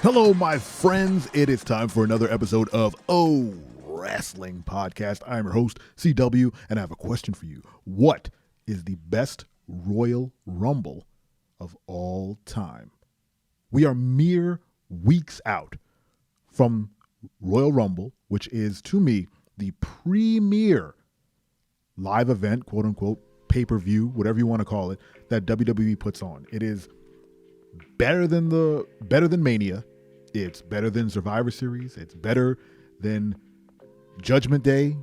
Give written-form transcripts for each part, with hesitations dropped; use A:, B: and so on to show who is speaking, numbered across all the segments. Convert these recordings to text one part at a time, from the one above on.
A: Hello, my friends. It is time for another episode of Oh Wrestling Podcast. I am your host, CW, and I have a question for you. What is the best Royal Rumble of all time? We are mere weeks out from Royal Rumble, which is, to me, the premier live event, quote unquote, pay-per-view, whatever you want to call it, that WWE puts on. It is better than Mania. It's better than Survivor Series. It's better than Judgment Day,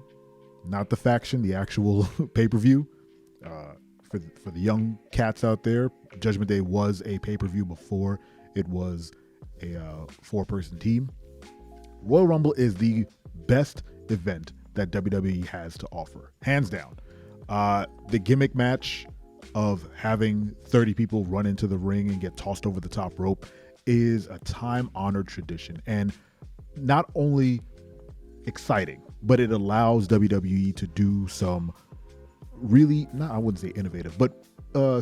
A: not the faction, the actual pay-per-view. For the young cats out there, Judgment Day was a pay-per-view before it was a four-person team. Royal Rumble is the best event that WWE has to offer, hands down. The gimmick match of having 30 people run into the ring and get tossed over the top rope is a time-honored tradition, and not only exciting, but it allows WWE to do some really, I wouldn't say innovative, but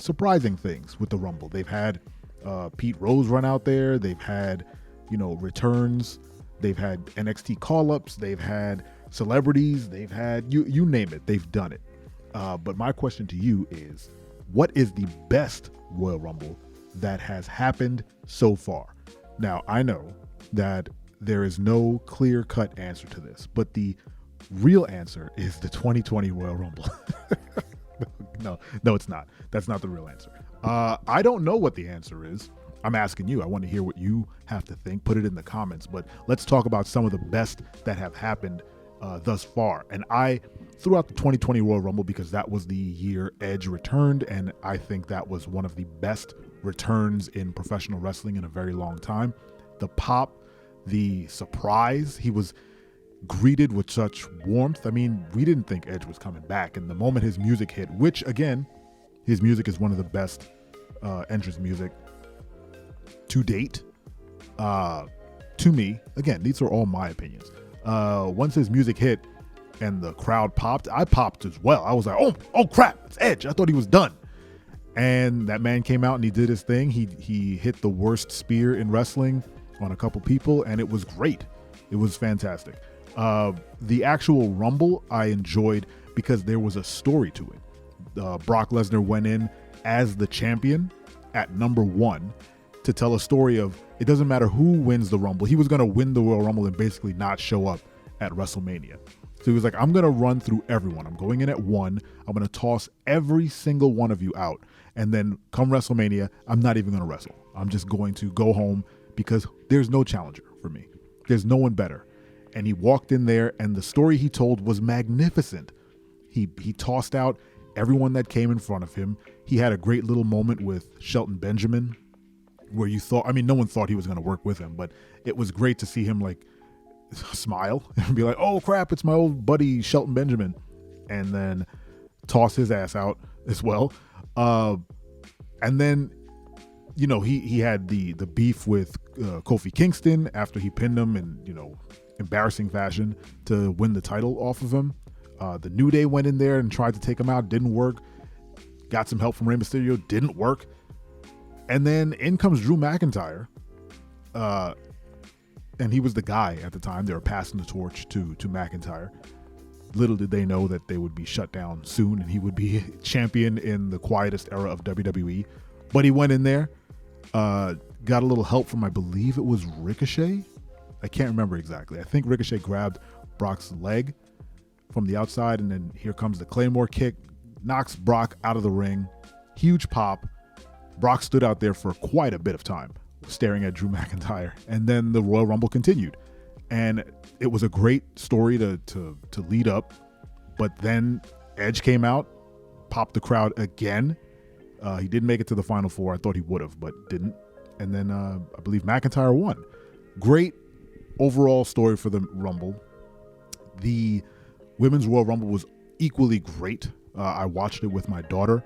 A: surprising things with the Rumble. They've had Pete Rose run out there. They've had, returns. They've had NXT call-ups. They've had celebrities. They've had, you name it. They've done it. But my question to you is, what is the best Royal Rumble that has happened so far? Now, I know that there is no clear-cut answer to this, but the real answer is the 2020 Royal Rumble. No, it's not. That's not the real answer. I don't know what the answer is. I'm asking you. I want to hear what you have to think. Put it in the comments. But let's talk about some of the best that have happened thus far. And I threw out the 2020 Royal Rumble because that was the year Edge returned, and I think that was one of the best returns in professional wrestling in a very long time. The pop, the surprise, he was greeted with such warmth. I mean, we didn't think Edge was coming back, and the moment his music hit, which again, his music is one of the best entrance music to date, to me. Again, these are all my opinions. Once his music hit and the crowd popped, I popped as well. I was like, oh crap, it's Edge. I thought he was done. And that man came out and he did his thing. He hit the worst spear in wrestling on a couple people, and it was great. It was fantastic. The actual Rumble I enjoyed because there was a story to it. Brock Lesnar went in as the champion at number 1 to tell a story of, it doesn't matter who wins the Rumble. He was going to win the Royal Rumble and basically not show up at WrestleMania. So he was like, I'm going to run through everyone. I'm going in at 1. I'm going to toss every single one of you out. And then come WrestleMania, I'm not even going to wrestle. I'm just going to go home because there's no challenger for me. There's no one better. And he walked in there, and the story he told was magnificent. He tossed out everyone that came in front of him. He had a great little moment with Shelton Benjamin where no one thought he was going to work with him, but it was great to see him like smile and be like, oh crap, it's my old buddy Shelton Benjamin, and then toss his ass out as well. And then, he had the beef with Kofi Kingston after he pinned him in, embarrassing fashion to win the title off of him. The New Day went in there and tried to take him out. Didn't work. Got some help from Rey Mysterio. Didn't work. And then in comes Drew McIntyre. And he was the guy at the time. They were passing the torch to McIntyre. Little did they know that they would be shut down soon and he would be champion in the quietest era of WWE. But he went in there, got a little help from, I believe it was Ricochet. I can't remember exactly. I think Ricochet grabbed Brock's leg from the outside, and then here comes the Claymore kick, knocks Brock out of the ring. Huge pop. Brock stood out there for quite a bit of time, staring at Drew McIntyre. And then the Royal Rumble continued. And it was a great story to lead up. But then Edge came out, popped the crowd again. He didn't make it to the Final Four. I thought he would have, but didn't. And then I believe McIntyre won. Great overall story for the Rumble. The Women's Royal Rumble was equally great. I watched it with my daughter.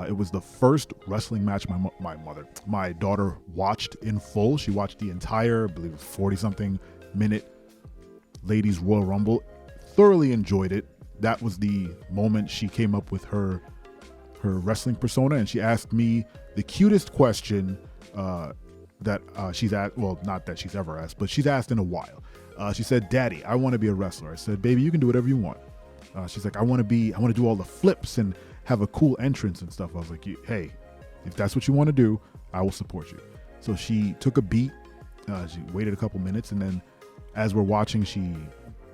A: It was the first wrestling match my daughter watched in full. She watched the entire, I believe it was 40-something minute Ladies Royal Rumble. Thoroughly enjoyed it. That was the moment she came up with her wrestling persona, and she asked me the cutest question that she's asked. Well, not that she's ever asked, but she's asked in a while. She said, "Daddy, I want to be a wrestler." I said, "Baby, you can do whatever you want." She's like, I want to do all the flips and have a cool entrance and stuff. I was like, hey, if that's what you want to do, I will support you. So she took a beat. She waited a couple minutes, and then as we're watching, she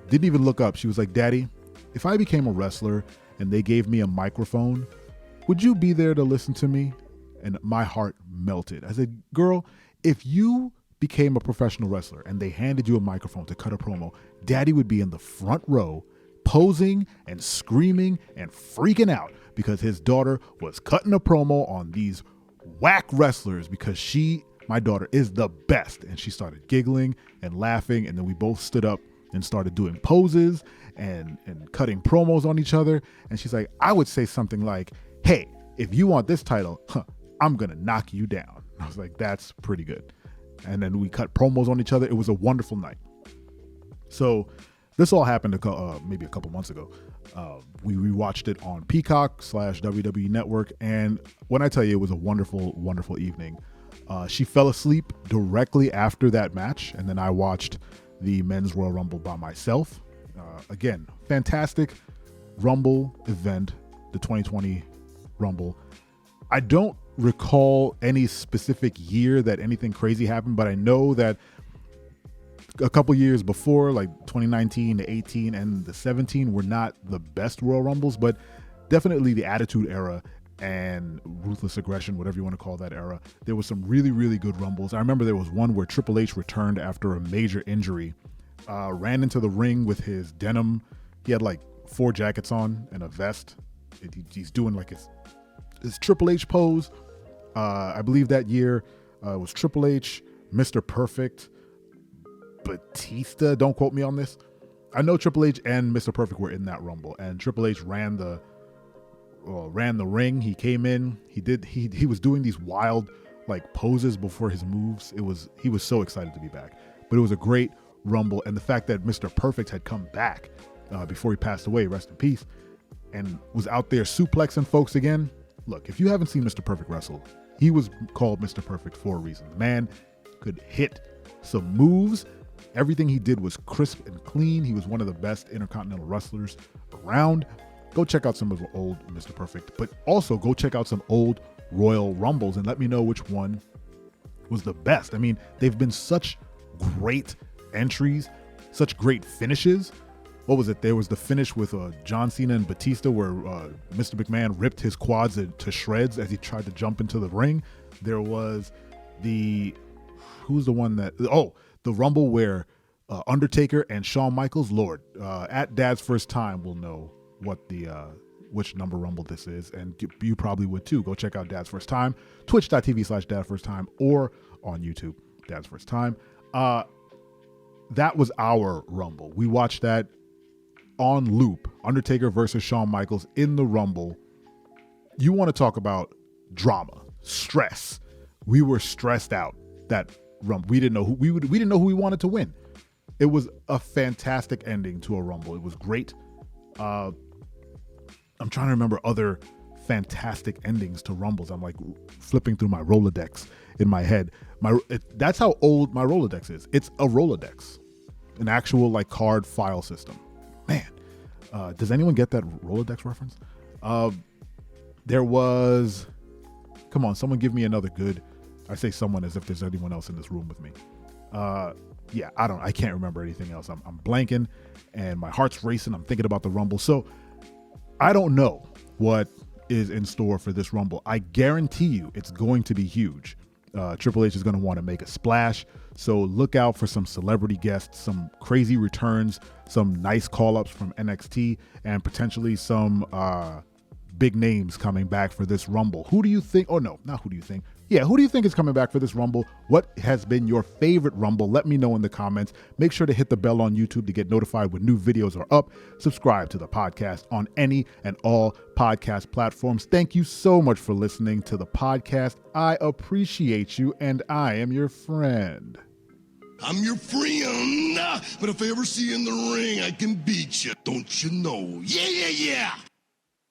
A: didn't even look up. She was like, "Daddy, if I became a wrestler and they gave me a microphone, would you be there to listen to me?" And my heart melted. I said, "Girl, if you became a professional wrestler and they handed you a microphone to cut a promo, Daddy would be in the front row posing and screaming and freaking out because his daughter was cutting a promo on these whack wrestlers because my daughter is the best." And she started giggling and laughing, and then we both stood up and started doing poses and cutting promos on each other. And she's like, "I would say something like, 'Hey, if you want this title, I'm gonna knock you down.'" I was like, "That's pretty good." And then we cut promos on each other. It was a wonderful night. So this all happened maybe a couple months ago. We rewatched it on Peacock/WWE Network. And when I tell you it was a wonderful, wonderful evening, she fell asleep directly after that match. And then I watched the Men's Royal Rumble by myself. Again, fantastic Rumble event, the 2020 Rumble. I don't recall any specific year that anything crazy happened, but I know that a couple years before, like 2019, the 18, and the 17 were not the best Royal Rumbles, but definitely the Attitude Era and Ruthless Aggression, whatever you want to call that era, there was some really, really good Rumbles. I remember there was one where Triple H returned after a major injury, ran into the ring with his denim. He had like 4 jackets on and a vest. He's doing like his Triple H pose. I believe that year was Triple H, Mr. Perfect, Batista. Don't quote me on this. I know Triple H and Mr. Perfect were in that Rumble, and Triple H ran the ring. He came in. He was doing these wild like poses before his moves. He was so excited to be back. But it was a great Rumble, and the fact that Mr. Perfect had come back before he passed away, rest in peace, and was out there suplexing folks again. Look, if you haven't seen Mr. Perfect wrestle, he was called Mr. Perfect for a reason. The man could hit some moves. Everything he did was crisp and clean. He was one of the best intercontinental wrestlers around. Go check out some of the old Mr. Perfect, but also go check out some old Royal Rumbles and let me know which one was the best. I mean, they've been such great entries, such great finishes. What was it? There was the finish with John Cena and Batista where Mr. McMahon ripped his quads to shreds as he tried to jump into the ring. There was the Rumble where Undertaker and Shawn Michaels, Lord, at Dad's First Time will know what which number Rumble this is, and you probably would too. Go check out Dad's First Time, twitch.tv/dadfirstime, or on YouTube, Dad's First Time. That was our Rumble. We watched that on loop. Undertaker versus Shawn Michaels in the Rumble. You want to talk about drama, stress. We were stressed out that Rumble. We didn't know who we wanted to win. It was a fantastic ending to a Rumble. It was great. I'm trying to remember other fantastic endings to Rumbles. I'm like flipping through my Rolodex in my head. That's how old my Rolodex is. It's a Rolodex, an actual like card file system. Man, does anyone get that Rolodex reference? There was, come on, someone give me another good. I say someone as if there's anyone else in this room with me. Yeah, I can't remember anything else. I'm blanking and my heart's racing. I'm thinking about the Rumble. So I don't know what is in store for this Rumble. I guarantee you it's going to be huge. Triple H is going to want to make a splash. So look out for some celebrity guests, some crazy returns, some nice call-ups from NXT, and potentially some big names coming back for this Rumble. Who do you think? Oh, no, not who do you think? Yeah, who do you think is coming back for this Rumble? What has been your favorite Rumble? Let me know in the comments. Make sure to hit the bell on YouTube to get notified when new videos are up. Subscribe to the podcast on any and all podcast platforms. Thank you so much for listening to the podcast. I appreciate you, and I am your friend.
B: I'm your friend, but if I ever see you in the ring, I can beat you. Don't you know? Yeah, yeah, yeah.